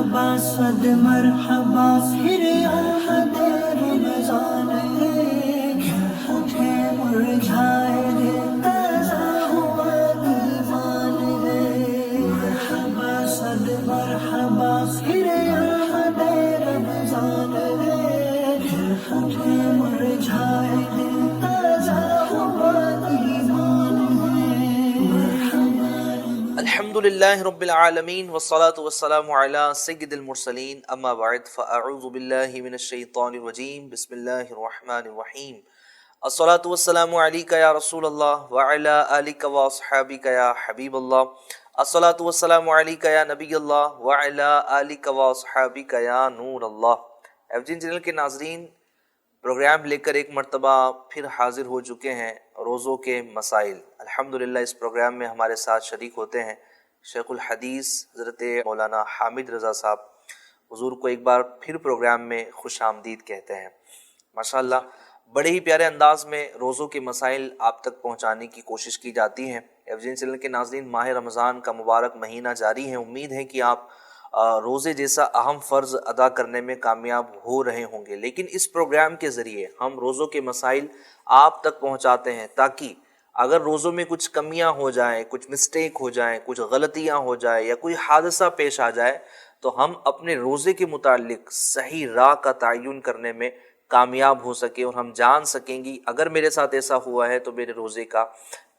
مرحبا صد مرحبا پھر آمد رمضان ہے، ہوٹھیں مرجھائے دل تازہ ہوا ایمان ہے۔ مرحبا صد مرحبا پھر آمد رمضان ہے، ہوٹھیں مرجھائے دل تازہ ہوا ایمان ہے۔ مرحبا الحمدللہ رب العالمین والصلاة والسلام علی سید المرسلین، اما بعد فاعوذ باللہ من الشیطان الرجیم، بسم اللہ الرحمن الرحیم۔ الصلاة والسلام علیکہ یا رسول اللہ وعلی آلک واصحابک یا حبیب اللہ، الصلاة والسلام علیکہ یا نبی اللہ وعلی آلک واصحابک یا نور اللہ۔ ایوجین چینل کے ناظرین، پروگرام لے کر ایک مرتبہ پھر حاضر ہو چکے ہیں، روزوں کے مسائل۔ الحمدللہ اس پروگرام میں ہمارے ساتھ شریک ہوتے ہیں شیخ الحدیث حضرت مولانا حامد رضا صاحب۔ حضور کو ایک بار پھر پروگرام میں خوش آمدید کہتے ہیں۔ ماشاءاللہ بڑے ہی پیارے انداز میں روزوں کے مسائل آپ تک پہنچانے کی کوشش کی جاتی ہیں۔ ایوجین چینل کے ناظرین، ماہ رمضان کا مبارک مہینہ جاری ہے، امید ہے کہ آپ روزے جیسا اہم فرض ادا کرنے میں کامیاب ہو رہے ہوں گے، لیکن اس پروگرام کے ذریعے ہم روزوں کے مسائل آپ تک پہنچاتے ہیں تاکہ اگر روزوں میں کچھ کمیاں ہو جائیں، کچھ مسٹیک ہو جائیں، کچھ غلطیاں ہو جائیں یا کوئی حادثہ پیش آ جائے تو ہم اپنے روزے کے متعلق صحیح راہ کا تعین کرنے میں کامیاب ہو سکیں اور ہم جان سکیں گی اگر میرے ساتھ ایسا ہوا ہے تو میرے روزے کا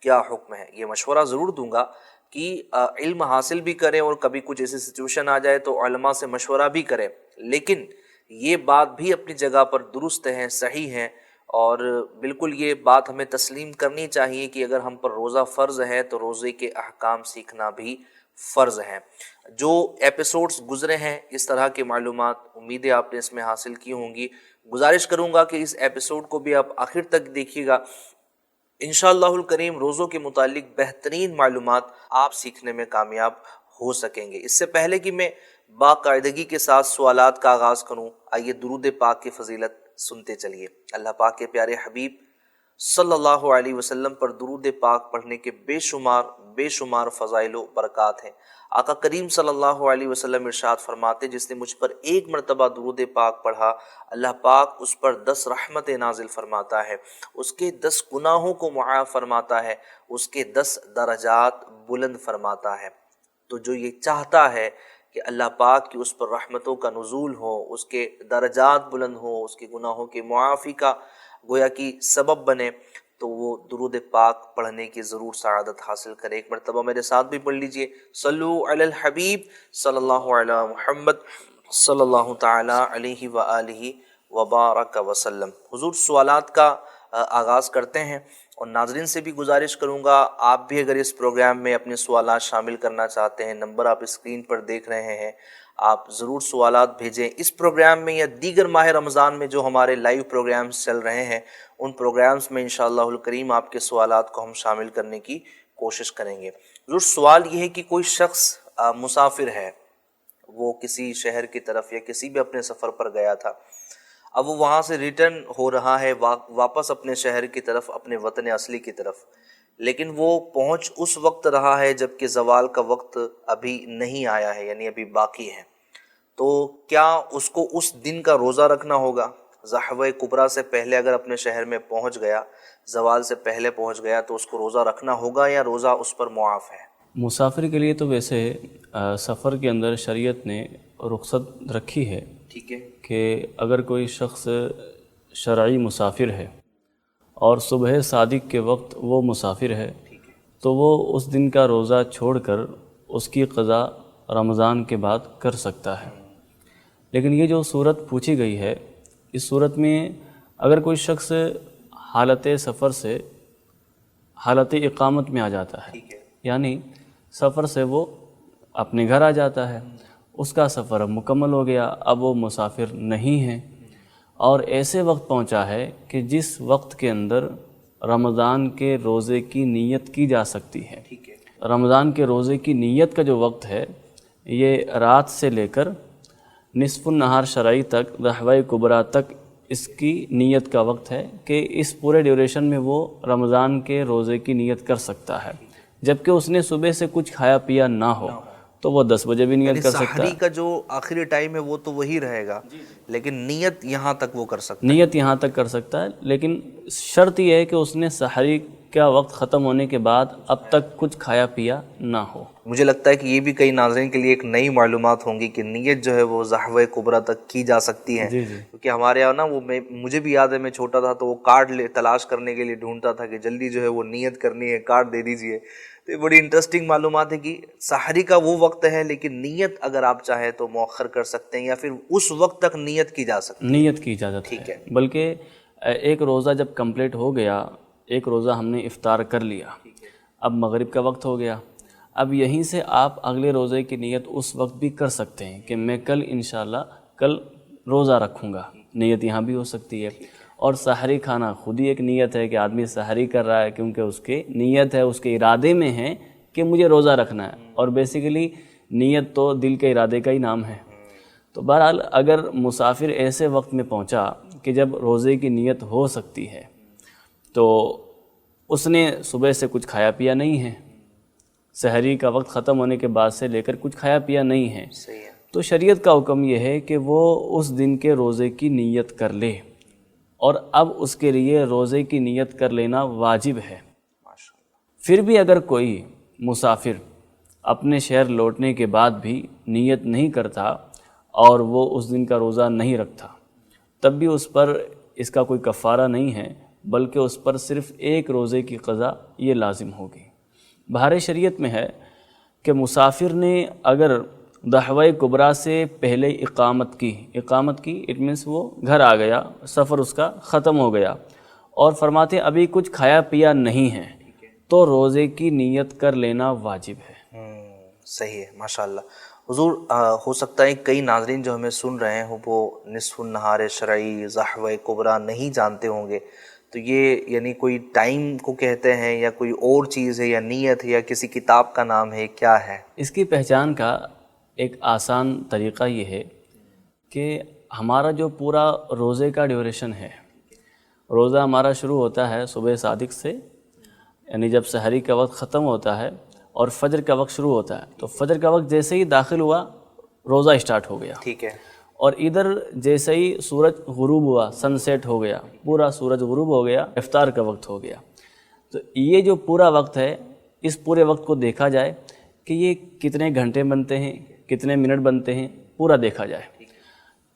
کیا حکم ہے۔ یہ مشورہ ضرور دوں گا کہ علم حاصل بھی کریں اور کبھی کچھ ایسی سچویشن آ جائے تو علماء سے مشورہ بھی کریں، لیکن یہ بات بھی اپنی جگہ پر درست ہے، صحیح ہے، اور بالکل یہ بات ہمیں تسلیم کرنی چاہیے کہ اگر ہم پر روزہ فرض ہے تو روزے کے احکام سیکھنا بھی فرض ہے۔ جو ایپیسوڈز گزرے ہیں اس طرح کی معلومات امید ہے آپ نے اس میں حاصل کی ہوں گی۔ گزارش کروں گا کہ اس ایپیسوڈ کو بھی آپ آخر تک دیکھیے گا، انشاءاللہ الکریم روزوں کے متعلق بہترین معلومات آپ سیکھنے میں کامیاب ہو سکیں گے۔ اس سے پہلے کہ میں باقاعدگی کے ساتھ سوالات کا آغاز کروں، آئیے درود پاک کی فضیلت سنتے چلیے۔ اللہ پاک کے پیارے حبیب صلی اللہ علیہ وسلم پر درود پاک پڑھنے کے بے شمار فضائل و برکات ہیں۔ آقا کریم صلی اللہ علیہ وسلم ارشاد فرماتے، جس نے مجھ پر ایک مرتبہ درود پاک پڑھا اللہ پاک اس پر 10 رحمتیں نازل فرماتا ہے، اس کے 10 گناہوں کو معاف فرماتا ہے، اس کے 10 درجات بلند فرماتا ہے۔ تو جو یہ چاہتا ہے کہ اللہ پاک کی اس پر رحمتوں کا نزول ہو، اس کے درجات بلند ہو، اس کے گناہوں کی معافی کا گویا کی سبب بنے، تو وہ درود پاک پڑھنے کی ضرور سعادت حاصل کرے۔ ایک مرتبہ میرے ساتھ بھی پڑھ لیجئے، صلو علی الحبیب صلی اللہ علی محمد صلی اللہ تعالی علیہ وآلہ وبارک وسلم۔ حضور سوالات کا آغاز کرتے ہیں، اور ناظرین سے بھی گزارش کروں گا آپ بھی اگر اس پروگرام میں اپنے سوالات شامل کرنا چاہتے ہیں، نمبر آپ اسکرین پر دیکھ رہے ہیں، آپ ضرور سوالات بھیجیں۔ اس پروگرام میں یا دیگر ماہ رمضان میں جو ہمارے لائیو پروگرامز چل رہے ہیں ان پروگرامز میں انشاءاللہ الکریم آپ کے سوالات کو ہم شامل کرنے کی کوشش کریں گے۔ ضرور سوال یہ ہے کہ کوئی شخص مسافر ہے، وہ کسی شہر کی طرف یا کسی بھی اپنے سفر پر گیا تھا، اب وہ وہاں سے ریٹرن ہو رہا ہے واپس اپنے شہر کی طرف، اپنے وطن اصلی کی طرف، لیکن وہ پہنچ اس وقت رہا ہے جبکہ زوال کا وقت ابھی نہیں آیا ہے، یعنی ابھی باقی ہے، تو کیا اس کو اس دن کا روزہ رکھنا ہوگا؟ ضحوہ کبریٰ سے پہلے اگر اپنے شہر میں پہنچ گیا، زوال سے پہلے پہنچ گیا، تو اس کو روزہ رکھنا ہوگا یا روزہ اس پر معاف ہے؟ مسافر کے لیے تو ویسے سفر کے اندر شریعت نے رخصت رکھی ہے، ٹھیک ہے، کہ اگر کوئی شخص شرعی مسافر ہے اور صبح صادق کے وقت وہ مسافر ہے تو وہ اس دن کا روزہ چھوڑ کر اس کی قضا رمضان کے بعد کر سکتا ہے۔ لیکن یہ جو صورت پوچھی گئی ہے، اس صورت میں اگر کوئی شخص حالت سفر سے حالت اقامت میں آ جاتا ہے، یعنی سفر سے وہ اپنے گھر آ جاتا ہے، اس کا سفر اب مکمل ہو گیا، اب وہ مسافر نہیں ہے، اور ایسے وقت پہنچا ہے کہ جس وقت کے اندر رمضان کے روزے کی نیت کی جا سکتی ہے۔ رمضان کے روزے کی نیت کا جو وقت ہے یہ رات سے لے کر نصف النہار شرعی تک، ضحوہ کبریٰ تک اس کی نیت کا وقت ہے کہ اس پورے ڈیوریشن میں وہ رمضان کے روزے کی نیت کر سکتا ہے، جبکہ اس نے صبح سے کچھ کھایا پیا نہ ہو، تو وہ 10 بجے بھی نیت کر سکتا سحری ہے. کا جو آخری ٹائم ہے وہ تو وہی رہے گا، لیکن نیت یہاں تک وہ کر سکتا ہے. نیت یہاں تک کر سکتا ہے، لیکن شرط یہ ہے کہ اس نے سحری کا وقت ختم ہونے کے بعد اب تک کچھ کھایا پیا نہ ہو. مجھے لگتا ہے کہ یہ بھی کئی ناظرین کے لیے ایک نئی معلومات ہوں گی کہ نیت جو ہے وہ ضحوہ کبریٰ تک کی جا سکتی ہے. جی جی کیونکہ ہمارے یہاں نا وہ مجھے بھی یاد ہے، میں چھوٹا تھا تو وہ کارڈ تلاش کرنے کے لیے ڈھونڈتا تھا کہ جلدی جو ہے وہ نیت کرنی ہے، کارڈ دے دیجئے. تو یہ بڑی انٹرسٹنگ معلومات ہے کہ سحری کا وہ وقت ہے لیکن نیت اگر آپ چاہیں تو مؤخر کر سکتے ہیں یا پھر اس وقت تک نیت کی جا سکتی ہے. نیت کی اجازت ٹھیک ہے. ہے. بلکہ ایک روزہ جب کمپلیٹ ہو گیا، ایک روزہ ہم نے افطار کر لیا، اب مغرب کا وقت ہو گیا، اب یہیں سے آپ اگلے روزے کی نیت اس وقت بھی کر سکتے ہیں کہ میں کل انشاءاللہ کل روزہ رکھوں گا. نیت یہاں بھی ہو سکتی ہے. اور سحری کھانا خود ہی ایک نیت ہے کہ آدمی سحری کر رہا ہے، کیونکہ اس کے نیت ہے، اس کے ارادے میں ہے کہ مجھے روزہ رکھنا ہے. اور بیسیکلی نیت تو دل کے ارادے کا ہی نام ہے. تو بہرحال اگر مسافر ایسے وقت میں پہنچا کہ جب روزے کی نیت ہو سکتی ہے تو اس نے صبح سے کچھ کھایا پیا نہیں ہے، سحری کا وقت ختم ہونے کے بعد سے لے کر کچھ کھایا پیا نہیں ہے، صحیح ہے. تو شریعت کا حکم یہ ہے کہ وہ اس دن کے روزے کی نیت کر لے. اور اب اس کے لیے روزے کی نیت کر لینا واجب ہے. پھر بھی اگر کوئی مسافر اپنے شہر لوٹنے کے بعد بھی نیت نہیں کرتا اور وہ اس دن کا روزہ نہیں رکھتا، تب بھی اس پر اس کا کوئی کفارہ نہیں ہے، بلکہ اس پر صرف ایک روزے کی قضا یہ لازم ہوگی. بہار شریعت میں ہے کہ مسافر نے اگر ضحوہ کبریٰ سے پہلے اقامت کی اٹ مینس وہ گھر آ گیا، سفر اس کا ختم ہو گیا، اور فرماتے ہیں ابھی کچھ کھایا پیا نہیں ہے، تو روزے کی نیت کر لینا واجب ہے. صحیح ہے. ماشاءاللہ. حضور ہو سکتا ہے کئی ناظرین جو ہمیں سن رہے ہیں وہ نصف النہار شرعی ضحوہ کبریٰ نہیں جانتے ہوں گے، تو یہ یعنی کوئی ٹائم کو کہتے ہیں یا کوئی اور چیز ہے یا نیت ہے یا کسی کتاب کا نام ہے، کیا ہے؟ اس کی پہچان کا ایک آسان طریقہ یہ ہے کہ ہمارا جو پورا روزے کا ڈیوریشن ہے، روزہ ہمارا شروع ہوتا ہے صبح صادق سے، یعنی جب سحری کا وقت ختم ہوتا ہے اور فجر کا وقت شروع ہوتا ہے، تو فجر کا وقت جیسے ہی داخل ہوا روزہ اسٹارٹ ہو گیا. ٹھیک ہے. اور ادھر جیسے ہی سورج غروب ہوا، سن سیٹ ہو گیا، پورا سورج غروب ہو گیا، افطار کا وقت ہو گیا. تو یہ جو پورا وقت ہے، اس پورے وقت کو دیکھا جائے کہ یہ کتنے گھنٹے بنتے ہیں، کتنے منٹ بنتے ہیں، پورا دیکھا جائے،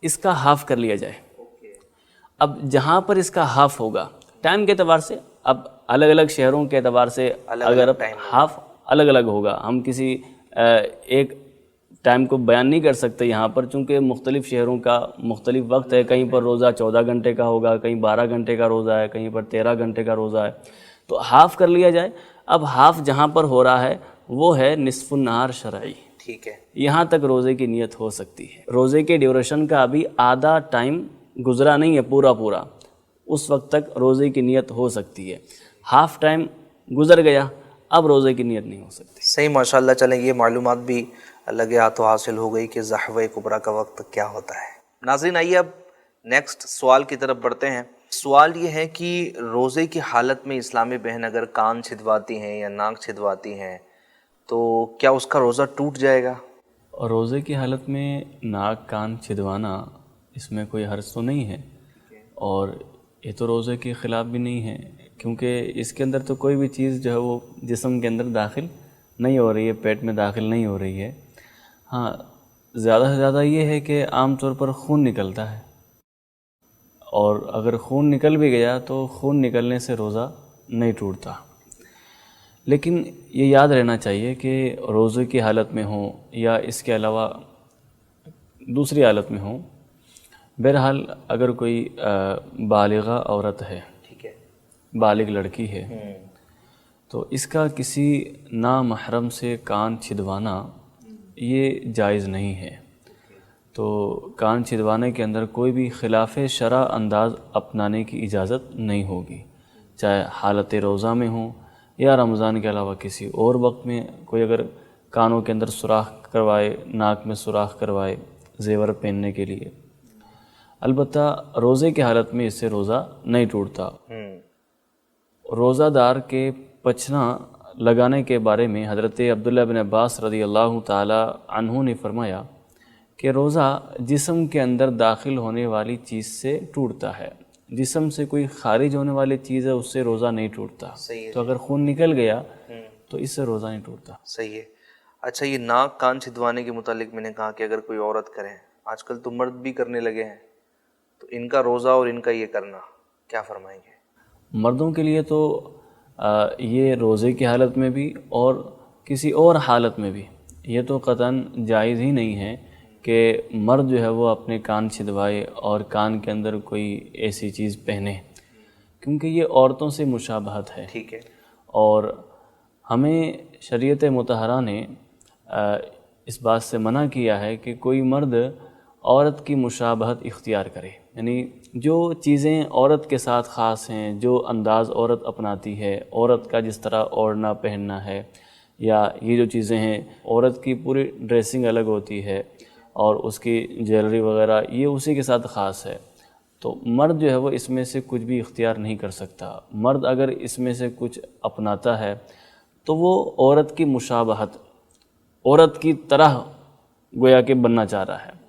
اس کا ہاف کر لیا جائے. اب جہاں پر اس کا ہاف ہوگا ٹائم کے اعتبار سے، اب الگ الگ شہروں کے اعتبار سے اگر ہاف الگ الگ ہوگا، ہم کسی ایک ٹائم کو بیان نہیں کر سکتے یہاں پر، چونکہ مختلف شہروں کا مختلف وقت ہے. کہیں پر روزہ 14 گھنٹے کا ہوگا، کہیں 12 گھنٹے کا روزہ ہے، کہیں پر 13 گھنٹے کا روزہ ہے، تو ہاف کر لیا جائے. اب ہاف جہاں پر ہو رہا ہے وہ ہے نصف النہار شرعی. ٹھیک ہے. یہاں تک روزے کی نیت ہو سکتی ہے. روزے کے ڈیوریشن کا ابھی آدھا ٹائم گزرا نہیں ہے پورا، اس وقت تک روزے کی نیت ہو سکتی ہے. ہاف ٹائم گزر گیا، اب روزے کی نیت نہیں ہو سکتی. صحیح. ماشاءاللہ. چلیں یہ معلومات بھی لگے ہاتھوں حاصل ہو گئی کہ ضحوہ کبریٰ کا وقت کیا ہوتا ہے. ناظرین آئیے اب نیکسٹ سوال کی طرف بڑھتے ہیں. سوال یہ ہے کہ روزے کی حالت میں اسلامی بہن اگر کان چھدواتی ہیں یا ناک چھدواتی ہیں تو کیا اس کا روزہ ٹوٹ جائے گا؟ اور روزے کی حالت میں ناک کان چھدوانا اس میں کوئی حرج تو نہیں ہے، اور یہ تو روزے کے خلاف بھی نہیں ہے، کیونکہ اس کے اندر تو کوئی بھی چیز جو ہے وہ جسم کے اندر داخل نہیں ہو رہی ہے، پیٹ میں داخل نہیں ہو رہی ہے. ہاں زیادہ سے زیادہ یہ ہے کہ عام طور پر خون نکلتا ہے، اور اگر خون نکل بھی گیا تو خون نکلنے سے روزہ نہیں ٹوٹتا. لیکن یہ یاد رہنا چاہیے کہ روزے کی حالت میں ہوں یا اس کے علاوہ دوسری حالت میں ہوں، بہرحال اگر کوئی بالغہ عورت ہے، ٹھیک ہے، بالغ لڑکی ہے، تو اس کا کسی نامحرم سے کان چھدوانا یہ جائز نہیں ہے. تو کان چھدوانے کے اندر کوئی بھی خلاف شرع انداز اپنانے کی اجازت نہیں ہوگی، چاہے حالت روزہ میں ہوں یا رمضان کے علاوہ کسی اور وقت میں. کوئی اگر کانوں کے اندر سوراخ کروائے، ناک میں سوراخ کروائے زیور پہننے کے لیے، البتہ روزے کی حالت میں اس سے روزہ نہیں ٹوٹتا. روزہ دار کے پچنا لگانے کے بارے میں حضرت عبداللہ بن عباس رضی اللہ تعالی عنہ نے فرمایا کہ روزہ جسم کے اندر داخل ہونے والی چیز سے ٹوٹتا ہے، جسم سے کوئی خارج ہونے والی چیز ہے اس سے روزہ نہیں ٹوٹتا۔ تو اگر خون نکل گیا تو اس سے روزہ نہیں ٹوٹتا۔ صحیح ہے۔ اچھا، یہ ناک کان چھدوانے کے متعلق میں نے کہا کہ اگر کوئی عورت کرے، آج کل تو مرد بھی کرنے لگے ہیں، تو ان کا روزہ اور ان کا یہ کرنا کیا فرمائیں گے؟ مردوں کے لیے تو یہ روزے کی حالت میں بھی اور کسی اور حالت میں بھی یہ تو قطعاً جائز ہی نہیں ہے کہ مرد جو ہے وہ اپنے کان چھدوائے اور کان کے اندر کوئی ایسی چیز پہنے، کیونکہ یہ عورتوں سے مشابہت ہے۔ ٹھیک ہے۔ اور ہمیں شریعت مطہرہ نے اس بات سے منع کیا ہے کہ کوئی مرد عورت کی مشابہت اختیار کرے، یعنی جو چیزیں عورت کے ساتھ خاص ہیں، جو انداز عورت اپناتی ہے، عورت کا جس طرح اوڑھنا پہننا ہے، یا یہ جو چیزیں ہیں، عورت کی پوری ڈریسنگ الگ ہوتی ہے اور اس کی جیولری وغیرہ یہ اسی کے ساتھ خاص ہے، تو مرد جو ہے وہ اس میں سے کچھ بھی اختیار نہیں کر سکتا۔ مرد اگر اس میں سے کچھ اپناتا ہے تو وہ عورت کی مشابہت، عورت کی طرح گویا کہ بننا چاہ رہا ہے،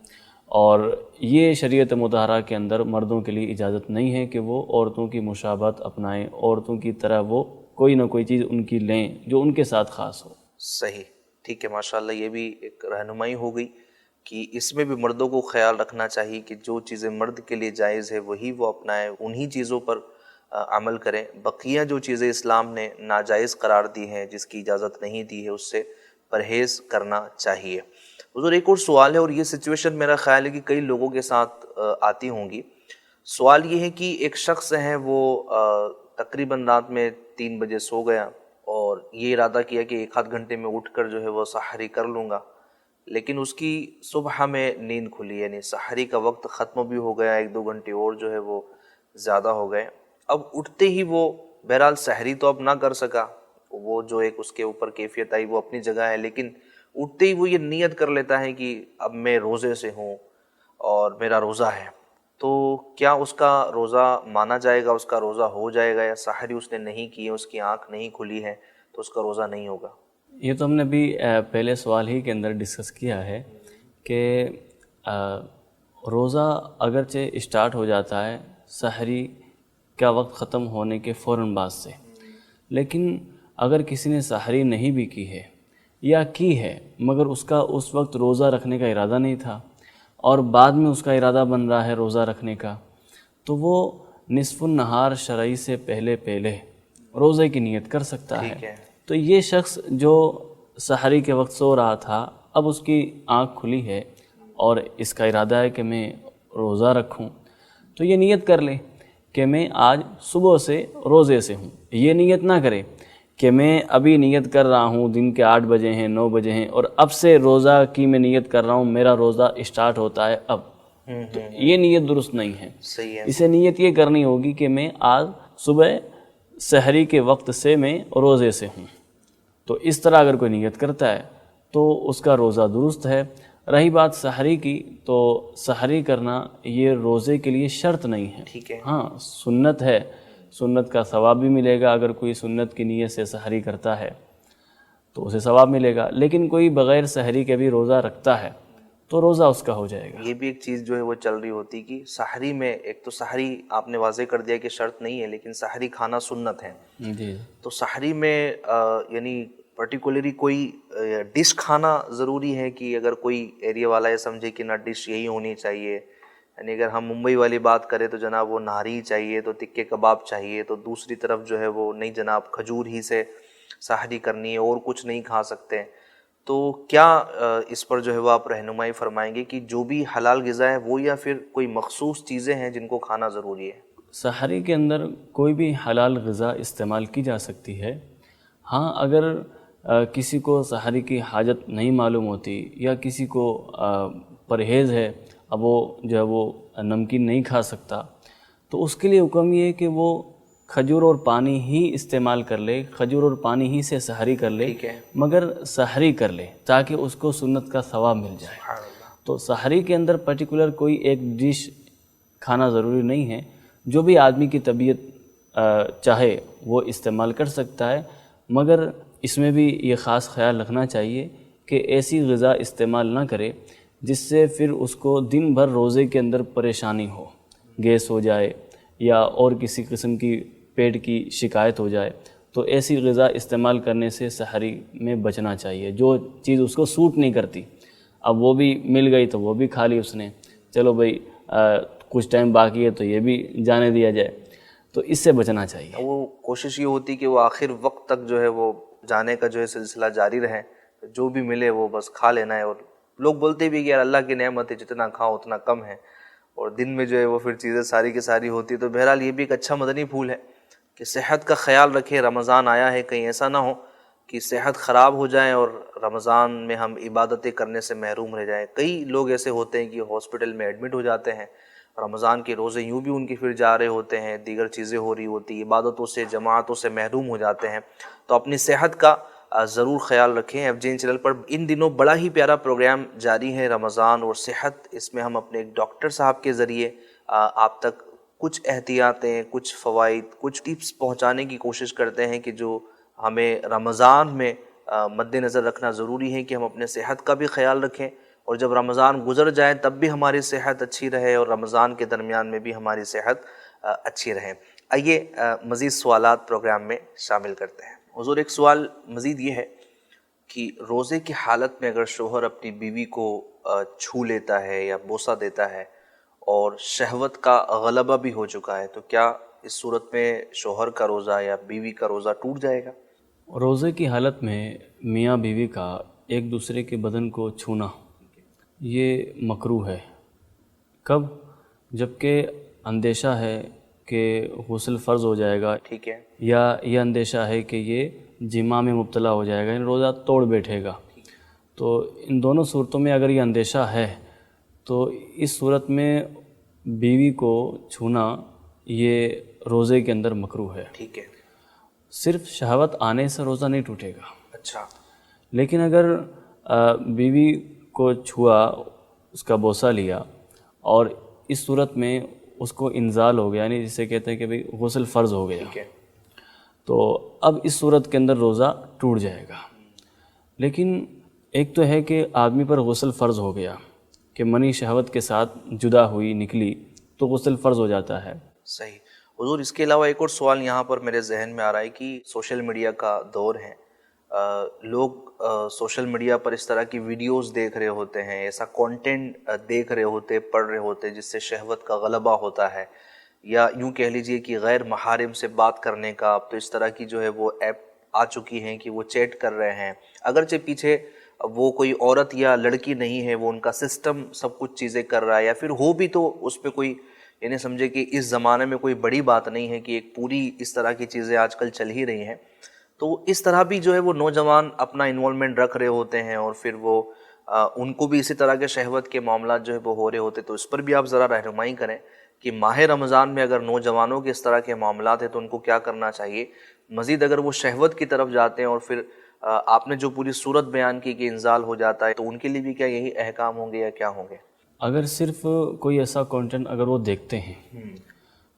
اور یہ شریعت مطہرہ کے اندر مردوں کے لیے اجازت نہیں ہے کہ وہ عورتوں کی مشابہت اپنائیں، عورتوں کی طرح وہ کوئی نہ کوئی چیز ان کی لیں جو ان کے ساتھ خاص ہو۔ صحیح، ٹھیک ہے، ماشاءاللہ یہ بھی ایک رہنمائی ہو گئی کہ اس میں بھی مردوں کو خیال رکھنا چاہیے کہ جو چیزیں مرد کے لیے جائز ہے وہی وہ اپنائیں، انہی چیزوں پر عمل کریں، بقیہ جو چیزیں اسلام نے ناجائز قرار دی ہیں، جس کی اجازت نہیں دی ہے، اس سے پرہیز کرنا چاہیے۔ حضور ایک اور سوال ہے، اور یہ سچویشن میرا خیال ہے کہ کئی لوگوں کے ساتھ آتی ہوں گی۔ سوال یہ ہے کہ ایک شخص ہے وہ تقریباً رات میں 3 بجے سو گیا اور یہ ارادہ کیا کہ 1 آدھ گھنٹے میں اٹھ کر جو ہے وہ سحری کر لوں گا، لیکن اس کی صبح میں نیند کھلی، یعنی سحری کا وقت ختم بھی ہو گیا، 1-2 گھنٹے اور جو ہے وہ زیادہ ہو گئے۔ اب اٹھتے ہی وہ بہرحال سحری تو اب نہ کر سکا، وہ جو ایک اس کے اوپر کیفیت آئی وہ اپنی جگہ ہے، لیکن اٹھتے ہی وہ یہ نیت کر لیتا ہے کہ اب میں روزے سے ہوں اور میرا روزہ ہے، تو کیا اس کا روزہ مانا جائے گا، اس کا روزہ ہو جائے گا، یا سحری اس نے نہیں کی ہے، اس کی آنکھ نہیں کھلی ہے تو اس کا روزہ نہیں ہوگا؟ یہ تو ہم نے بھی پہلے سوال ہی کے اندر ڈسکس کیا ہے کہ روزہ اگرچہ اسٹارٹ ہو جاتا ہے سحری کا وقت ختم ہونے کے فوراً بعد سے، لیکن اگر کسی نے سحری نہیں بھی کی ہے یا کی ہے مگر اس کا اس وقت روزہ رکھنے کا ارادہ نہیں تھا اور بعد میں اس کا ارادہ بن رہا ہے روزہ رکھنے کا، تو وہ نصف النہار شرعی سے پہلے روزے کی نیت کر سکتا ہے۔ تو یہ شخص جو سحری کے وقت سو رہا تھا، اب اس کی آنکھ کھلی ہے اور اس کا ارادہ ہے کہ میں روزہ رکھوں، تو یہ نیت کر لے کہ میں آج صبح سے روزے سے ہوں۔ یہ نیت نہ کرے کہ میں ابھی نیت کر رہا ہوں، دن کے 8 بجے ہیں 9 بجے ہیں اور اب سے روزہ کی میں نیت کر رہا ہوں، میرا روزہ اسٹارٹ ہوتا ہے اب، تو یہ نیت درست نہیں ہے۔ صحیح ہے۔ اسے نیت یہ کرنی ہوگی کہ میں آج صبح سحری کے وقت سے میں روزے سے ہوں، تو اس طرح اگر کوئی نیت کرتا ہے تو اس کا روزہ درست ہے۔ رہی بات سحری کی، تو سحری کرنا یہ روزے کے لیے شرط نہیں ہے، ٹھیک ہے، ہاں سنت ہے، سنت کا ثواب بھی ملے گا، اگر کوئی سنت کی نیت سے سحری کرتا ہے تو اسے ثواب ملے گا، لیکن کوئی بغیر سحری کے بھی روزہ رکھتا ہے تو روزہ اس کا ہو جائے گا۔ یہ بھی ایک چیز جو ہے وہ چل رہی ہوتی کہ سحری میں، ایک تو سحری آپ نے واضح کر دیا کہ شرط نہیں ہے، لیکن سحری کھانا سنت ہے، جی، تو سحری میں یعنی پرٹیکولرلی کوئی ڈش کھانا ضروری ہے کہ اگر کوئی ایریا والا یہ سمجھے کہ نہ ڈش یہی ہونی چاہیے، یعنی اگر ہم ممبئی والی بات کریں تو جناب وہ نہاری چاہیے، تو تکے کباب چاہیے، تو دوسری طرف جو ہے وہ نہیں جناب کھجور ہی سے سحری کرنی ہے اور کچھ نہیں کھا سکتے، تو کیا اس پر جو ہے وہ آپ رہنمائی فرمائیں گے کہ جو بھی حلال غذا ہے وہ، یا پھر کوئی مخصوص چیزیں ہیں جن کو کھانا ضروری ہے؟ سحری کے اندر کوئی بھی حلال غذا استعمال کی جا سکتی ہے، ہاں اگر کسی کو سحری کی حاجت نہیں معلوم ہوتی یا کسی کو پرہیز ہے، اب وہ جو ہے وہ نمکین نہیں کھا سکتا، تو اس کے لیے حکم یہ ہے کہ وہ کھجور اور پانی ہی استعمال کر لے، کھجور اور پانی ہی سے سحری کر لے، مگر سحری کر لے تاکہ اس کو سنت کا ثواب مل جائے۔ تو سحری کے اندر پرٹیکولر کوئی ایک ڈش کھانا ضروری نہیں ہے، جو بھی آدمی کی طبیعت چاہے وہ استعمال کر سکتا ہے، مگر اس میں بھی یہ خاص خیال رکھنا چاہیے کہ ایسی غذا استعمال نہ کرے جس سے پھر اس کو دن بھر روزے کے اندر پریشانی ہو، گیس ہو جائے یا اور کسی قسم کی پیٹ کی شکایت ہو جائے، تو ایسی غذا استعمال کرنے سے سحری میں بچنا چاہیے۔ جو چیز اس کو سوٹ نہیں کرتی، اب وہ بھی مل گئی تو وہ بھی کھا لی اس نے، چلو بھائی کچھ ٹائم باقی ہے تو یہ بھی جانے دیا جائے، تو اس سے بچنا چاہیے۔ وہ کوشش یہ ہوتی کہ وہ آخر وقت تک جو ہے وہ جانے کا جو ہے سلسلہ جاری رہے، جو بھی ملے وہ بس کھا لینا ہے۔ اور لوگ بولتے بھی کہ یار اللہ کی نعمت ہے، جتنا کھاؤ اتنا کم ہے، اور دن میں جو ہے وہ پھر چیزیں ساری کی ساری ہوتی۔ تو بہرحال یہ بھی ایک اچھا مدنی پھول ہے کہ صحت کا خیال رکھے، رمضان آیا ہے، کہیں ایسا نہ ہو کہ صحت خراب ہو جائے اور رمضان میں ہم عبادتیں کرنے سے محروم رہ جائیں۔ کئی لوگ ایسے ہوتے ہیں کہ ہاسپٹل میں ایڈمٹ ہو جاتے ہیں، رمضان کے روزے یوں بھی ان کے پھر جا رہے ہوتے ہیں، دیگر چیزیں ہو رہی ہوتی، عبادتوں سے جماعتوں سے محروم ہو جاتے ہیں۔ تو اپنی صحت کا ضرور خیال رکھیں۔ FJN چینل پر ان دنوں بڑا ہی پیارا پروگرام جاری ہے، رمضان اور صحت۔ اس میں ہم اپنے ایک ڈاکٹر صاحب کے ذریعے آپ تک کچھ احتیاطیں، کچھ فوائد، کچھ ٹپس پہنچانے کی کوشش کرتے ہیں کہ جو ہمیں رمضان میں مد نظر رکھنا ضروری ہے کہ ہم اپنے صحت کا بھی خیال رکھیں، اور جب رمضان گزر جائے تب بھی ہماری صحت اچھی رہے، اور رمضان کے درمیان میں بھی ہماری صحت اچھی رہے۔ آئیے مزید سوالات پروگرام میں شامل کرتے ہیں۔ حضور ایک سوال مزید یہ ہے کہ روزے کی حالت میں اگر شوہر اپنی بیوی کو چھو لیتا ہے یا بوسہ دیتا ہے اور شہوت کا غلبہ بھی ہو چکا ہے، تو کیا اس صورت میں شوہر کا روزہ یا بیوی کا روزہ ٹوٹ جائے گا؟ روزے کی حالت میں میاں بیوی کا ایک دوسرے کے بدن کو چھونا یہ مکروہ ہے۔ کب؟ جبکہ اندیشہ ہے کہ غسل فرض ہو جائے گا، ٹھیک ہے، یا یہ اندیشہ ہے کہ یہ جماع میں مبتلا ہو جائے گا، یعنی روزہ توڑ بیٹھے گا۔ تو ان دونوں صورتوں میں اگر یہ اندیشہ ہے تو اس صورت میں بیوی کو چھونا یہ روزے کے اندر مکروہ ہے۔ ٹھیک ہے، صرف شہوت آنے سے روزہ نہیں ٹوٹے گا۔ اچھا، لیکن اگر بیوی کو چھوا، اس کا بوسہ لیا، اور اس صورت میں اس کو انزال ہو گیا، یعنی جسے کہتے ہیں کہ بھئی غسل فرض ہو گیا، ٹھیک ہے، تو اب اس صورت کے اندر روزہ ٹوٹ جائے گا۔ لیکن ایک تو ہے کہ آدمی پر غسل فرض ہو گیا کہ منی شہوت کے ساتھ جدا ہوئی، نکلی، تو غسل فرض ہو جاتا ہے۔ صحیح۔ حضور اس کے علاوہ ایک اور سوال یہاں پر میرے ذہن میں آ رہا ہے کہ سوشل میڈیا کا دور ہے، لوگ سوشل میڈیا پر اس طرح کی ویڈیوز دیکھ رہے ہوتے ہیں، ایسا کانٹینٹ دیکھ رہے ہوتے، پڑھ رہے ہوتے جس سے شہوت کا غلبہ ہوتا ہے، یا یوں کہہ لیجئے کہ غیر محارم سے بات کرنے کا اب تو اس طرح کی جو ہے وہ ایپ آ چکی ہیں کہ وہ چیٹ کر رہے ہیں، اگرچہ پیچھے وہ کوئی عورت یا لڑکی نہیں ہے، وہ ان کا سسٹم سب کچھ چیزیں کر رہا ہے، یا پھر ہو بھی تو اس پہ کوئی، یعنی سمجھے کہ اس زمانے میں کوئی بڑی بات نہیں ہے کہ ایک پوری اس طرح کی چیزیں آج کل چل ہی رہی ہیں، تو اس طرح بھی جو ہے وہ نوجوان اپنا انوالومنٹ رکھ رہے ہوتے ہیں، اور پھر وہ ان کو بھی اسی طرح کے شہوت کے معاملات جو ہے وہ ہو رہے ہوتے، تو اس پر بھی آپ ذرا رہنمائی کریں کہ ماہ رمضان میں اگر نوجوانوں کے اس طرح کے معاملات ہیں تو ان کو کیا کرنا چاہیے، مزید اگر وہ شہوت کی طرف جاتے ہیں اور پھر آپ نے جو پوری صورت بیان کی کہ انزال ہو جاتا ہے، تو ان کے لیے بھی کیا یہی احکام ہوں گے یا کیا ہوں گے؟ اگر صرف کوئی ایسا کانٹینٹ اگر وہ دیکھتے ہیں،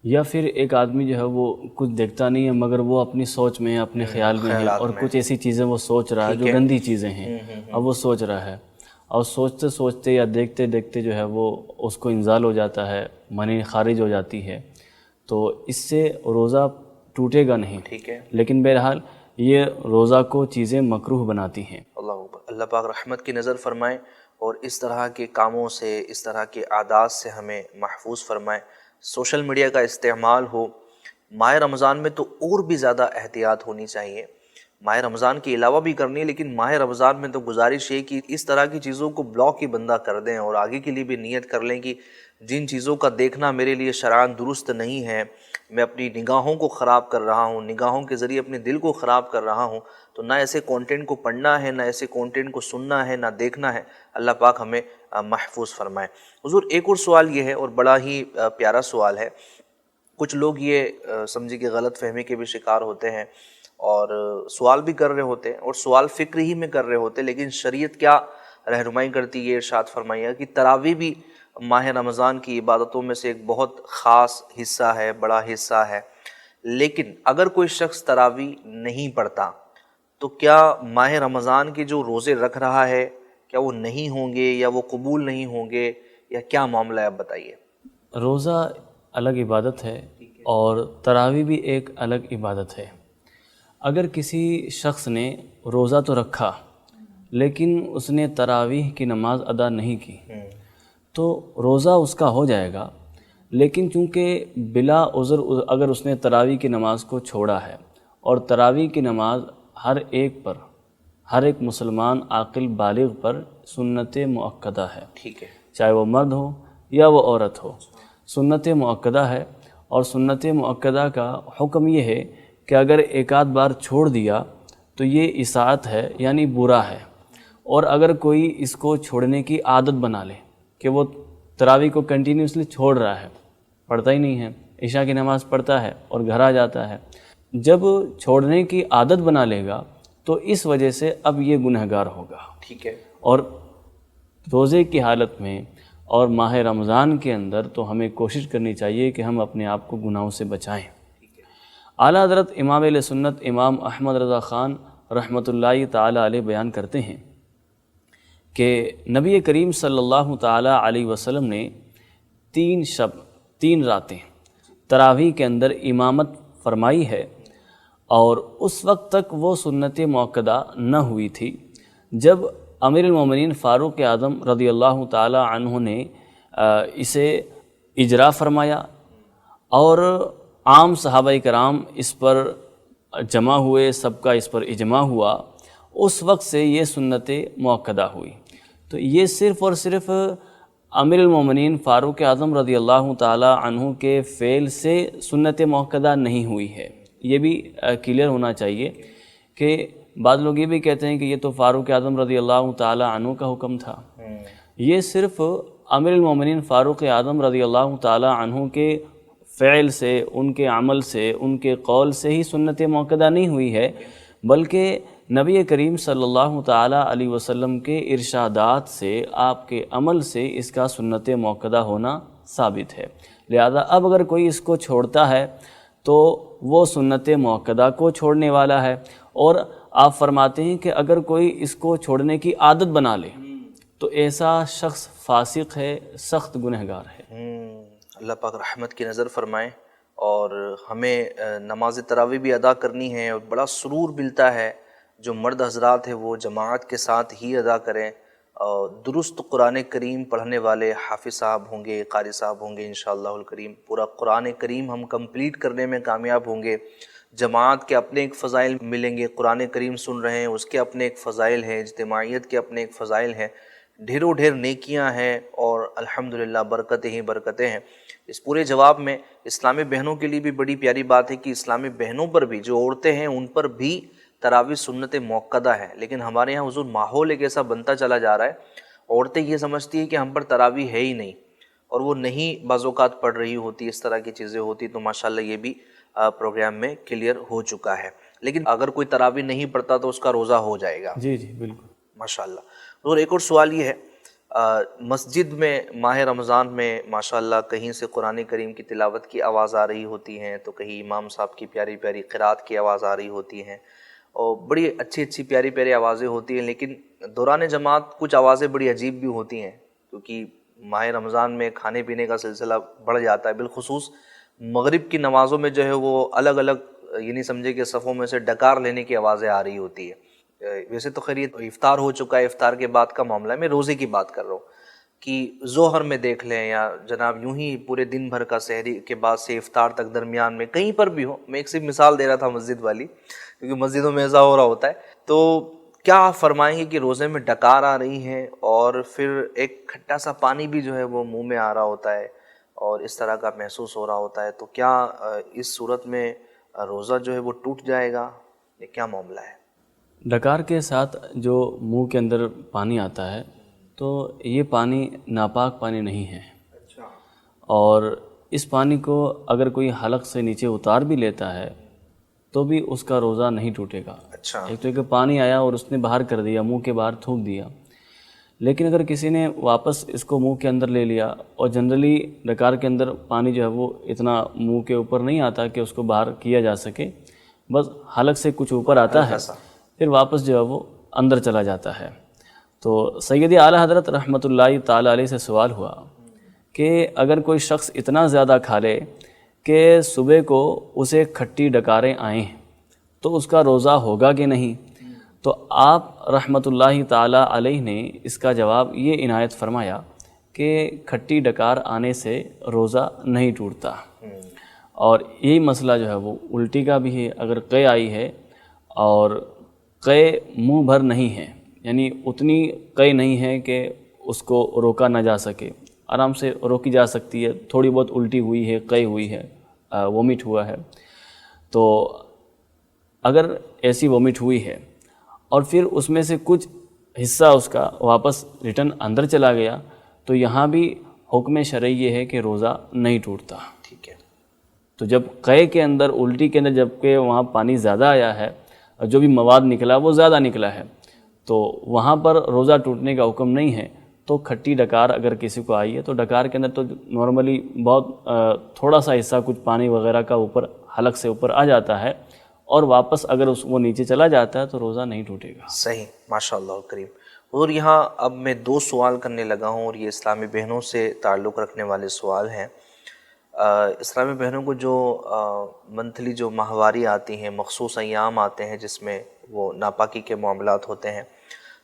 یا پھر ایک آدمی جو ہے وہ کچھ دیکھتا نہیں ہے مگر وہ اپنی سوچ میں، اپنے خیال میں ہے، اور کچھ ایسی چیزیں وہ سوچ رہا ہے جو گندی چیزیں ہیں، اب وہ سوچ رہا ہے، اور سوچتے سوچتے یا دیکھتے دیکھتے جو ہے وہ اس کو انزال ہو جاتا ہے، منی خارج ہو جاتی ہے، تو اس سے روزہ ٹوٹے گا نہیں، ٹھیک ہے، لیکن بہرحال یہ روزہ کو چیزیں مکروہ بناتی ہیں۔ اللہ اکبر۔ اللہ پاک رحمت کی نظر فرمائے اور اس طرح کے کاموں سے، اس طرح کے عادات سے ہمیں محفوظ فرمائے۔ سوشل میڈیا کا استعمال ہو ماہ رمضان میں تو اور بھی زیادہ احتیاط ہونی چاہیے، ماہ رمضان کے علاوہ بھی کرنی ہے، لیکن ماہ رمضان میں تو گزارش ہے کہ اس طرح کی چیزوں کو بلاک ہی بندہ کر دیں، اور آگے کے لیے بھی نیت کر لیں کہ جن چیزوں کا دیکھنا میرے لیے شرعاً درست نہیں ہے، میں اپنی نگاہوں کو خراب کر رہا ہوں، نگاہوں کے ذریعے اپنے دل کو خراب کر رہا ہوں، تو نہ ایسے کانٹینٹ کو پڑھنا ہے، نہ ایسے کانٹینٹ کو سننا ہے، نہ دیکھنا ہے۔ اللہ پاک ہمیں محفوظ فرمائے۔ حضور ایک اور سوال یہ ہے، اور بڑا ہی پیارا سوال ہے، کچھ لوگ یہ سمجھے کہ غلط فہمی کے بھی شکار ہوتے ہیں اور سوال بھی کر رہے ہوتے ہیں، اور سوال فکر ہی میں کر رہے ہوتے ہیں، لیکن شریعت کیا رہنمائی کرتی ہے، ارشاد فرمائیے کہ تراویح بھی ماہ رمضان کی عبادتوں میں سے ایک بہت خاص حصہ ہے، بڑا حصہ ہے، لیکن اگر کوئی شخص تراویح نہیں پڑھتا تو کیا ماہ رمضان کے جو روزے رکھ رہا ہے کیا وہ نہیں ہوں گے یا وہ قبول نہیں ہوں گے یا کیا معاملہ ہے، آپ بتائیے۔ روزہ الگ عبادت ہے اور تراویح بھی ایک الگ عبادت ہے۔ اگر کسی شخص نے روزہ تو رکھا لیکن اس نے تراویح کی نماز ادا نہیں کی تو روزہ اس کا ہو جائے گا، لیکن چونکہ بلا عذر اگر اس نے تراویح کی نماز کو چھوڑا ہے، اور تراویح کی نماز ہر ایک مسلمان عاقل بالغ پر سنت مؤکدہ ہے، ٹھیک ہے، چاہے وہ مرد ہو یا وہ عورت ہو، سنت مؤکدہ ہے۔ اور سنت مؤکدہ کا حکم یہ ہے کہ اگر ایک آدھ بار چھوڑ دیا تو یہ اساعت ہے، یعنی برا ہے۔ اور اگر کوئی اس کو چھوڑنے کی عادت بنا لے کہ وہ تراویح کو کنٹینیوسلی چھوڑ رہا ہے، پڑھتا ہی نہیں ہے، عشاء کی نماز پڑھتا ہے اور گھر آ جاتا ہے، جب چھوڑنے کی عادت بنا لے گا تو اس وجہ سے اب یہ گنہگار ہوگا۔ ٹھیک ہے، اور روزے کی حالت میں اور ماہ رمضان کے اندر تو ہمیں کوشش کرنی چاہیے کہ ہم اپنے آپ کو گناہوں سے بچائیں۔ اعلیٰ حضرت امام اہل سنت امام احمد رضا خان رحمۃ اللہ تعالی علیہ بیان کرتے ہیں کہ نبی کریم صلی اللہ تعالی علیہ وسلم نے 3 راتیں تراویح کے اندر امامت فرمائی ہے، اور اس وقت تک وہ سنت مؤکدہ نہ ہوئی تھی جب امیر المومنین فاروق اعظم رضی اللہ تعالی عنہ نے اسے اجرا فرمایا، اور عام صحابہ کرام اس پر جمع ہوئے، سب کا اس پر اجماع ہوا، اس وقت سے یہ سنت مؤکدہ ہوئی۔ تو یہ صرف اور صرف امیر المومنین فاروق اعظم رضی اللہ تعالی عنہ کے فعل سے سنت مؤکدہ نہیں ہوئی ہے، یہ بھی کلیئر ہونا چاہیے کہ بعض لوگ یہ بھی کہتے ہیں کہ یہ تو فاروق اعظم رضی اللہ تعالی عنہ کا حکم تھا۔ یہ صرف امیر المومنین فاروق اعظم رضی اللہ تعالی عنہ کے فعل سے، ان کے عمل سے، ان کے قول سے ہی سنت مؤکدہ نہیں ہوئی ہے، بلکہ نبی کریم صلی اللہ تعالی علیہ وسلم کے ارشادات سے، آپ کے عمل سے اس کا سنت مؤکدہ ہونا ثابت ہے۔ لہذا اب اگر کوئی اس کو چھوڑتا ہے تو وہ سنت مؤکدہ کو چھوڑنے والا ہے، اور آپ فرماتے ہیں کہ اگر کوئی اس کو چھوڑنے کی عادت بنا لے تو ایسا شخص فاسق ہے، سخت گنہگار ہے۔ اللہ پاک رحمت کی نظر فرمائے، اور ہمیں نماز تراویح بھی ادا کرنی ہے، اور بڑا سرور ملتا ہے جو مرد حضرات ہیں وہ جماعت کے ساتھ ہی ادا کریں، اور درست قرآن کریم پڑھنے والے حافظ صاحب ہوں گے، قاری صاحب ہوں گے انشاءاللہ الکریم، پورا قرآن کریم ہم کمپلیٹ کرنے میں کامیاب ہوں گے۔ جماعت کے اپنے ایک فضائل ملیں گے، قرآن کریم سن رہے ہیں اس کے اپنے ایک فضائل ہیں، اجتماعیت کے اپنے ایک فضائل ہیں، ڈھیروں ڈھیر نیکیاں ہیں، اور الحمدللہ برکتیں ہی برکتیں ہیں۔ اس پورے جواب میں اسلامی بہنوں کے لیے بھی بڑی پیاری بات ہے کہ اسلامی بہنوں پر بھی، جو عورتیں ہیں ان پر بھی تراویح سنت مؤکدہ ہے، لیکن ہمارے یہاں حضور ماحول ایک ایسا بنتا چلا جا رہا ہے، عورتیں یہ سمجھتی ہیں کہ ہم پر تراویح ہے ہی نہیں، اور وہ نہیں بعض اوقات پڑھ رہی ہوتی، اس طرح کی چیزیں ہوتی، تو ماشاءاللہ یہ بھی پروگرام میں کلیئر ہو چکا ہے۔ لیکن اگر کوئی تراویح نہیں پڑھتا تو اس کا روزہ ہو جائے گا؟ جی جی بالکل، ماشاءاللہ۔ اور ایک اور سوال یہ ہے، مسجد میں ماہ رمضان میں ماشاءاللہ کہیں سے قرآن کریم کی تلاوت کی آواز آ رہی ہوتی ہیں، تو کہیں امام صاحب کی پیاری پیاری قرات کی آواز آ رہی ہوتی ہیں، اور بڑی اچھی اچھی پیاری پیاری آوازیں ہوتی ہیں، لیکن دوران جماعت کچھ آوازیں بڑی عجیب بھی ہوتی ہیں، کیونکہ ماہ رمضان میں کھانے پینے کا سلسلہ بڑھ جاتا ہے، بالخصوص مغرب کی نمازوں میں جو ہے وہ الگ الگ، یعنی سمجھے کہ صفوں میں سے ڈکار لینے کی آوازیں آ رہی ہوتی ہے۔ ویسے تو خیر یہ افطار ہو چکا ہے، افطار کے بعد کا معاملہ ہے، میں روزے کی بات کر رہا ہوں کہ ظہر میں دیکھ لیں یا جناب یوں ہی پورے دن بھر کا سحری کے بعد سے افطار تک درمیان میں کہیں پر بھی ہو، میں ایک صرف مثال دے رہا تھا مسجد والی، کیونکہ مسجدوں میں ایسا ہو رہا ہوتا ہے، تو کیا آپ فرمائیں گے کہ روزے میں ڈکار آ رہی ہیں اور پھر ایک کھٹا سا پانی بھی جو ہے وہ منہ میں آ رہا ہوتا ہے اور اس طرح کا محسوس ہو رہا ہوتا ہے، تو کیا اس صورت میں روزہ جو ہے وہ ٹوٹ جائے گا، یہ کیا معاملہ ہے؟ ڈکار کے ساتھ جو منہ کے اندر پانی آتا ہے تو یہ پانی ناپاک پانی نہیں ہے، اور اس پانی کو اگر کوئی حلق سے نیچے اتار بھی لیتا ہے تو بھی اس کا روزہ نہیں ٹوٹے گا۔ ایک تو کہ پانی آیا اور اس نے باہر کر دیا، منہ کے باہر تھوک دیا، لیکن اگر کسی نے واپس اس کو منہ کے اندر لے لیا، اور جنرلی ڈکار کے اندر پانی جو ہے وہ اتنا منہ کے اوپر نہیں آتا کہ اس کو باہر کیا جا سکے، بس حلق سے کچھ اوپر آتا ہے، پھر واپس جو ہے وہ اندر چلا جاتا ہے۔ تو سید اعلیٰ حضرت رحمۃ اللہ تعالیٰ علیہ سے سوال ہوا کہ اگر کوئی شخص اتنا زیادہ کھا لے کہ صبح کو اسے کھٹی ڈکاریں آئیں تو اس کا روزہ ہوگا کہ نہیں؟ تو آپ رحمۃ اللہ تعالیٰ علیہ نے اس کا جواب یہ عنایت فرمایا کہ کھٹی ڈکار آنے سے روزہ نہیں ٹوٹتا، اور یہی مسئلہ جو ہے وہ الٹی کا بھی ہے۔ اگر قے آئی ہے اور قے منہ بھر نہیں ہے، یعنی اتنی قے نہیں ہے کہ اس کو روکا نہ جا سکے، آرام سے روکی جا سکتی ہے، تھوڑی بہت الٹی ہوئی ہے، قے ہوئی ہے، وومٹ ہوا ہے، تو اگر ایسی وومٹ ہوئی ہے اور پھر اس میں سے کچھ حصہ اس کا واپس ریٹرن اندر چلا گیا، تو یہاں بھی حکم شرعی یہ ہے کہ روزہ نہیں ٹوٹتا۔ ٹھیک ہے۔ تو جب قے کے اندر، الٹی کے اندر جب کہ وہاں پانی زیادہ آیا ہے اور جو بھی مواد نکلا وہ زیادہ نکلا ہے، تو وہاں پر روزہ ٹوٹنے کا حکم نہیں ہے۔ تو کھٹی ڈکار اگر کسی کو آئی ہے تو ڈکار کے اندر تو نارملی بہت تھوڑا سا حصہ کچھ پانی وغیرہ کا اوپر حلق سے اوپر آ جاتا ہے، اور واپس اگر وہ نیچے چلا جاتا ہے تو روزہ نہیں ٹوٹے گا۔ صحیح، ماشاء اللہ کریم۔ اور یہاں اب میں 2 سوال کرنے لگا ہوں، اور یہ اسلامی بہنوں سے تعلق رکھنے والے سوال ہیں۔ اسلامی بہنوں کو جو منتھلی جو ماہواری آتی ہیں، مخصوص ایام آتے ہیں جس میں وہ ناپاکی کے معاملات ہوتے ہیں،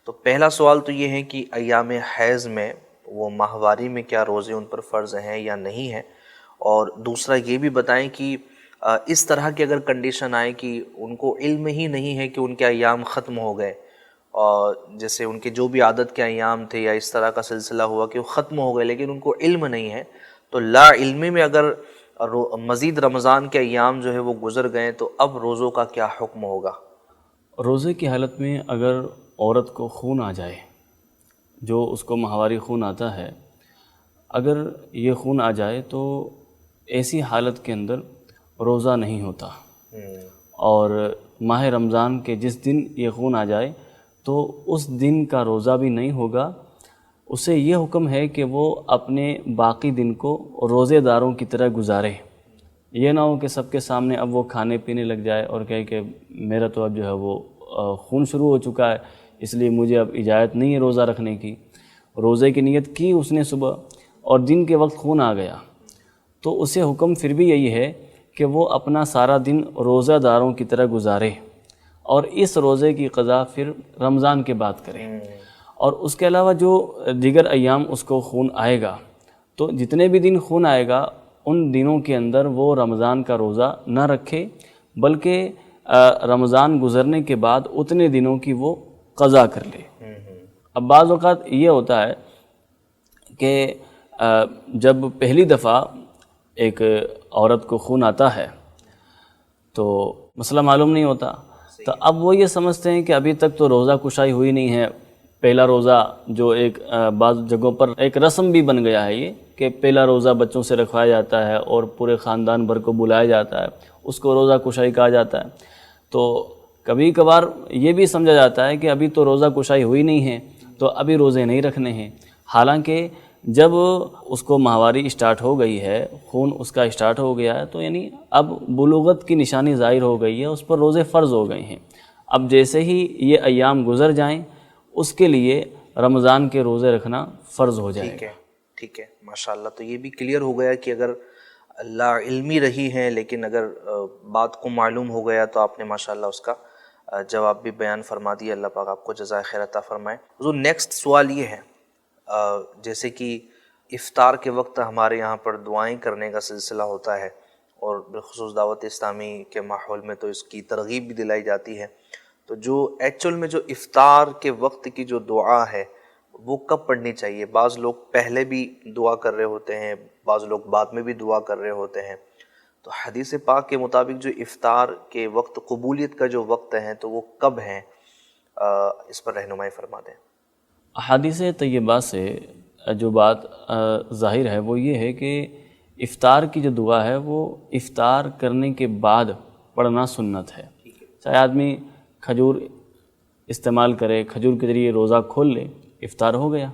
تو پہلا سوال تو یہ ہے کہ ایام حیض میں وہ ماہواری میں کیا روزے ان پر فرض ہیں یا نہیں ہیں؟ اور دوسرا یہ بھی بتائیں کہ اس طرح کی اگر کنڈیشن آئے کہ ان کو علم ہی نہیں ہے کہ ان کے ایام ختم ہو گئے، اور جیسے ان کے جو بھی عادت کے ایام تھے یا اس طرح کا سلسلہ ہوا کہ وہ ختم ہو گئے لیکن ان کو علم نہیں ہے، تو لا علمی میں اگر مزید رمضان کے ایام جو ہے وہ گزر گئے تو اب روزوں کا کیا حکم ہوگا؟ روزے کی حالت میں اگر عورت کو خون آ جائے، جو اس کو ماہواری خون آتا ہے، اگر یہ خون آ جائے تو ایسی حالت کے اندر روزہ نہیں ہوتا، اور ماہ رمضان کے جس دن یہ خون آ جائے تو اس دن کا روزہ بھی نہیں ہوگا۔ اسے یہ حکم ہے کہ وہ اپنے باقی دن کو روزے داروں کی طرح گزارے۔ یہ نہ ہو کہ سب کے سامنے اب وہ کھانے پینے لگ جائے اور کہے کہ میرا تو اب جو ہے وہ خون شروع ہو چکا ہے، اس لیے مجھے اب اجازت نہیں ہے روزہ رکھنے کی۔ روزے کی نیت کی اس نے صبح اور دن کے وقت خون آ گیا، تو اسے حکم پھر بھی یہی ہے کہ وہ اپنا سارا دن روزہ داروں کی طرح گزارے، اور اس روزے کی قضا پھر رمضان کے بعد کرے۔ اور اس کے علاوہ جو دیگر ایام اس کو خون آئے گا، تو جتنے بھی دن خون آئے گا ان دنوں کے اندر وہ رمضان کا روزہ نہ رکھے، بلکہ رمضان گزرنے کے بعد اتنے دنوں کی وہ قضا کر لے۔ اب بعض اوقات یہ ہوتا ہے کہ جب پہلی دفعہ ایک عورت کو خون آتا ہے تو مسئلہ معلوم نہیں ہوتا، تو اب وہ یہ سمجھتے ہیں کہ ابھی تک تو روزہ کشائی ہوئی نہیں ہے۔ پہلا روزہ جو ایک بعض جگہوں پر ایک رسم بھی بن گیا ہے یہ کہ پہلا روزہ بچوں سے رکھوایا جاتا ہے اور پورے خاندان بھر کو بلایا جاتا ہے، اس کو روزہ کشائی کہا جاتا ہے۔ تو کبھی کبھار یہ بھی سمجھا جاتا ہے کہ ابھی تو روزہ کشائی ہوئی نہیں ہے تو ابھی روزے نہیں رکھنے ہیں، حالانکہ جب اس کو ماہواری اسٹارٹ ہو گئی ہے، خون اس کا اسٹارٹ ہو گیا ہے، تو یعنی اب بلوغت کی نشانی ظاہر ہو گئی ہے، اس پر روزے فرض ہو گئے ہیں۔ اب جیسے ہی یہ ایام گزر جائیں اس کے لیے رمضان کے روزے رکھنا فرض ہو جائے گا۔ ٹھیک ہے، ماشاءاللہ۔ تو یہ بھی کلیئر ہو گیا کہ اگر لا علمی رہی ہیں لیکن اگر بات کو معلوم ہو گیا تو آپ نے ماشاءاللہ اس کا جواب بھی بیان فرما دیا۔ اللہ پاک آپ کو جزائے خیر عطا فرمائے۔ حضور نیکسٹ سوال یہ ہے، جیسے کہ افطار کے وقت ہمارے یہاں پر دعائیں کرنے کا سلسلہ ہوتا ہے، اور بالخصوص دعوت اسلامی کے ماحول میں تو اس کی ترغیب بھی دلائی جاتی ہے، تو جو ایکچول میں جو افطار کے وقت کی جو دعا ہے وہ کب پڑھنی چاہیے؟ بعض لوگ پہلے بھی دعا کر رہے ہوتے ہیں، بعض لوگ بعد میں بھی دعا کر رہے ہوتے ہیں، تو حدیث پاک کے مطابق جو افطار کے وقت قبولیت کا جو وقت ہے تو وہ کب ہیں؟ اس پر رہنمائی فرما دیں۔ احادیث طیبہ سے جو بات ظاہر ہے وہ یہ ہے کہ افطار کی جو دعا ہے وہ افطار کرنے کے بعد پڑھنا سنت ہے۔ چاہے آدمی کھجور استعمال کرے، کھجور کے ذریعے روزہ کھول لے، افطار ہو گیا،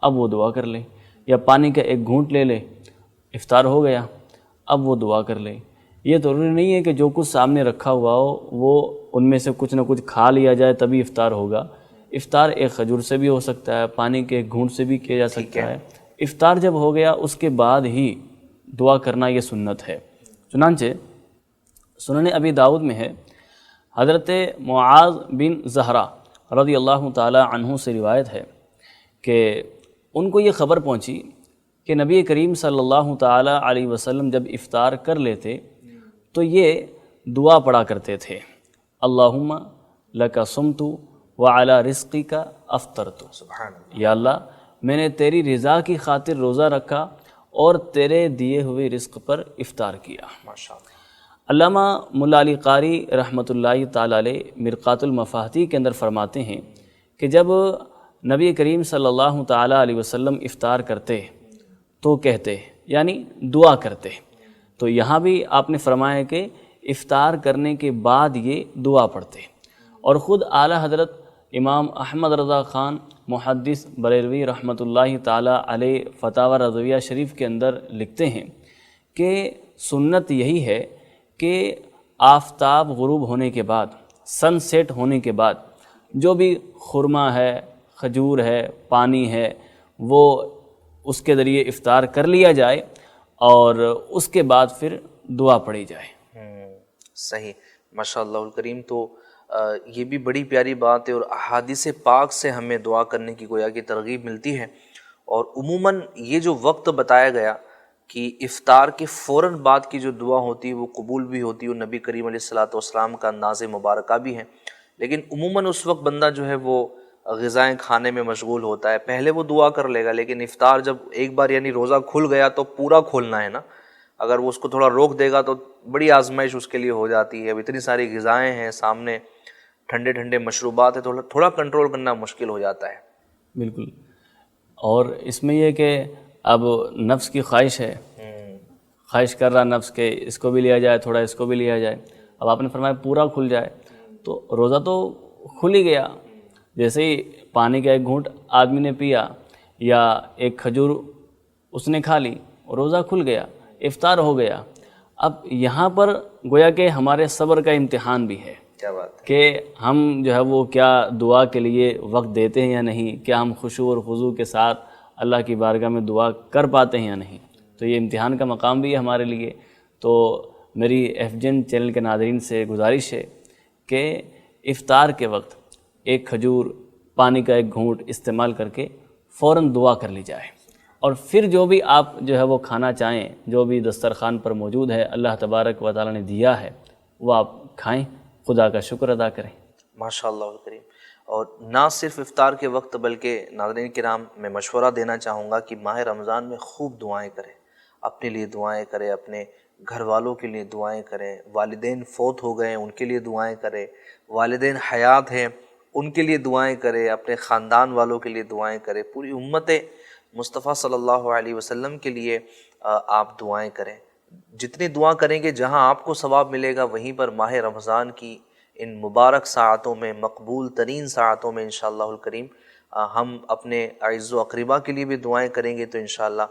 اب وہ دعا کر لے، یا پانی کا ایک گھونٹ لے لے، افطار ہو گیا، اب وہ دعا کر لے۔ یہ ضروری نہیں ہے کہ جو کچھ سامنے رکھا ہوا ہو وہ ان میں سے کچھ نہ کچھ کھا لیا جائے تبھی افطار ہوگا. افطار ایک کھجور سے بھی ہو سکتا ہے, پانی کے ایک گھونٹ سے بھی کیا جا سکتا ہے. افطار جب ہو گیا اس کے بعد ہی دعا کرنا یہ سنت ہے. چنانچہ سنن ابی داؤد میں ہے, حضرت معاذ بن زہرہ رضی اللہ تعالی عنہ سے روایت ہے کہ ان کو یہ خبر پہنچی کہ نبی کریم صلی اللہ تعالی علیہ وسلم جب افطار کر لیتے تو یہ دعا پڑھا کرتے تھے, اللہم لک صمت وعلی رزقک افطرت. سبحان اللہ. یا اللہ میں نے تیری رضا کی خاطر روزہ رکھا اور تیرے دیے ہوئے رزق پر افطار کیا. ماشاء اللہ. علامہ ملا علی قاری رحمۃ اللہ تعالی علیہ مرقات المفاہتی کے اندر فرماتے ہیں کہ جب نبی کریم صلی اللہ تعالی علیہ وسلم افطار کرتے تو کہتے, یعنی دعا کرتے. تو یہاں بھی آپ نے فرمایا کہ افطار کرنے کے بعد یہ دعا پڑھتے. اور خود اعلیٰ حضرت امام احمد رضا خان محدث بریلوی رحمۃ اللہ تعالی علیہ فتاوی رضویہ شریف کے اندر لکھتے ہیں کہ سنت یہی ہے کہ آفتاب غروب ہونے کے بعد, سن سیٹ ہونے کے بعد جو بھی خرما ہے, کھجور ہے, پانی ہے, وہ اس کے ذریعے افطار کر لیا جائے اور اس کے بعد پھر دعا پڑھی جائے. صحیح, ماشاء اللہ الکریم. تو یہ بھی بڑی پیاری بات ہے اور احادیث پاک سے ہمیں دعا کرنے کی گویا کی ترغیب ملتی ہے. اور عموماً یہ جو وقت بتایا گیا کہ افطار کے فوراً بعد کی جو دعا ہوتی ہے وہ قبول بھی ہوتی ہے اور نبی کریم علیہ الصلوۃ والسلام کا انداز مبارکہ بھی ہے. لیکن عموماً اس وقت بندہ جو ہے وہ غذائیں کھانے میں مشغول ہوتا ہے, پہلے وہ دعا کر لے گا, لیکن افطار جب ایک بار یعنی روزہ کھل گیا تو پورا کھولنا ہے نا. اگر وہ اس کو تھوڑا روک دے گا تو بڑی آزمائش اس کے لیے ہو جاتی ہے. اب اتنی ساری غذائیں ہیں سامنے, ٹھنڈے ٹھنڈے مشروبات ہیں, تھوڑا کنٹرول کرنا مشکل ہو جاتا ہے. بالکل. اور اس میں یہ کہ اب نفس کی خواہش ہے, خواہش کر رہا نفس کہ اس کو بھی لیا جائے, تھوڑا اس کو بھی لیا جائے. اب آپ نے فرمایا پورا کھل جائے, تو روزہ تو کھل ہی گیا. جیسے ہی پانی کا ایک گھونٹ آدمی نے پیا یا ایک کھجور اس نے کھا لی, روزہ کھل گیا, افطار ہو گیا. اب یہاں پر گویا کہ ہمارے صبر کا امتحان بھی ہے. کیا بات ہے کہ ہم جو ہے وہ کیا دعا کے لیے وقت دیتے ہیں یا نہیں, کیا ہم خشوع اور خضوع کے ساتھ اللہ کی بارگاہ میں دعا کر پاتے ہیں یا نہیں. تو یہ امتحان کا مقام بھی ہے ہمارے لیے. تو میری FGN چینل کے ناظرین سے گزارش ہے کہ افطار کے وقت ایک کھجور, پانی کا ایک گھونٹ استعمال کر کے فوراً دعا کر لی جائے, اور پھر جو بھی آپ جو ہے وہ کھانا چاہیں, جو بھی دسترخوان پر موجود ہے اللہ تبارک و تعالی نے دیا ہے وہ آپ کھائیں, خدا کا شکر ادا کریں. ماشاء اللہ الکریم. اور نہ صرف افطار کے وقت بلکہ ناظرین کرام میں مشورہ دینا چاہوں گا کہ ماہ رمضان میں خوب دعائیں کریں, اپنے لیے دعائیں کریں, اپنے گھر والوں کے لیے دعائیں کریں, والدین فوت ہو گئے ہیں ان کے لیے دعائیں کریں, والدین حیات ہیں ان کے لیے دعائیں کریں, اپنے خاندان والوں کے لیے دعائیں کریں, پوری امت مصطفیٰ صلی اللہ علیہ وسلم کے لیے آپ دعائیں کریں. جتنی دعا کریں گے جہاں آپ کو ثواب ملے گا وہیں پر ماہ رمضان کی ان مبارک ساعتوں میں, مقبول ترین ساعتوں میں انشاءاللہ الکریم ہم اپنے اعز و اقربا کے لیے بھی دعائیں کریں گے تو انشاءاللہ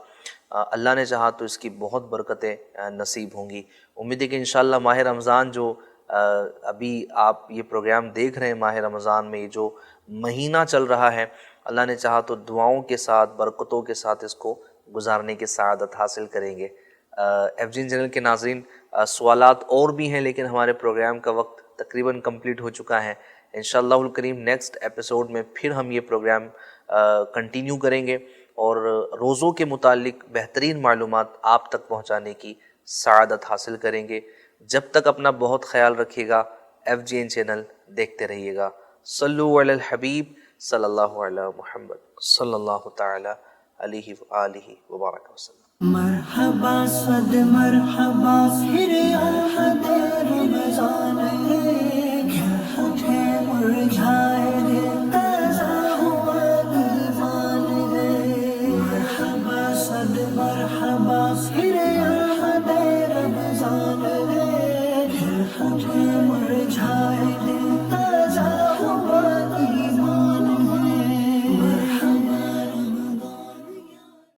اللہ نے چاہا تو اس کی بہت برکتیں نصیب ہوں گی. امید ہے کہ انشاءاللہ ماہ رمضان جو ابھی آپ یہ پروگرام دیکھ رہے ہیں, ماہ رمضان میں یہ جو مہینہ چل رہا ہے, اللہ نے چاہا تو دعاؤں کے ساتھ, برکتوں کے ساتھ اس کو گزارنے کی سعادت حاصل کریں گے. FGN چینل کے ناظرین, سوالات اور بھی ہیں لیکن ہمارے پروگرام کا وقت تقریباً کمپلیٹ ہو چکا ہے. انشاءاللہ الکریم نیکسٹ ایپیسوڈ میں پھر ہم یہ پروگرام کنٹینیو کریں گے اور روزوں کے متعلق بہترین معلومات آپ تک پہنچانے کی سعادت حاصل کریں گے. جب تک اپنا بہت خیال رکھیے گا, FGN چینل دیکھتے رہیے گا. صلو علی الحبیب صلی اللہ علیہ محمد صلی اللہ تعالی علیہ وآلہ وبارک وسلم. مرحبا صد مرحبا پھر آمد رمضان ہے.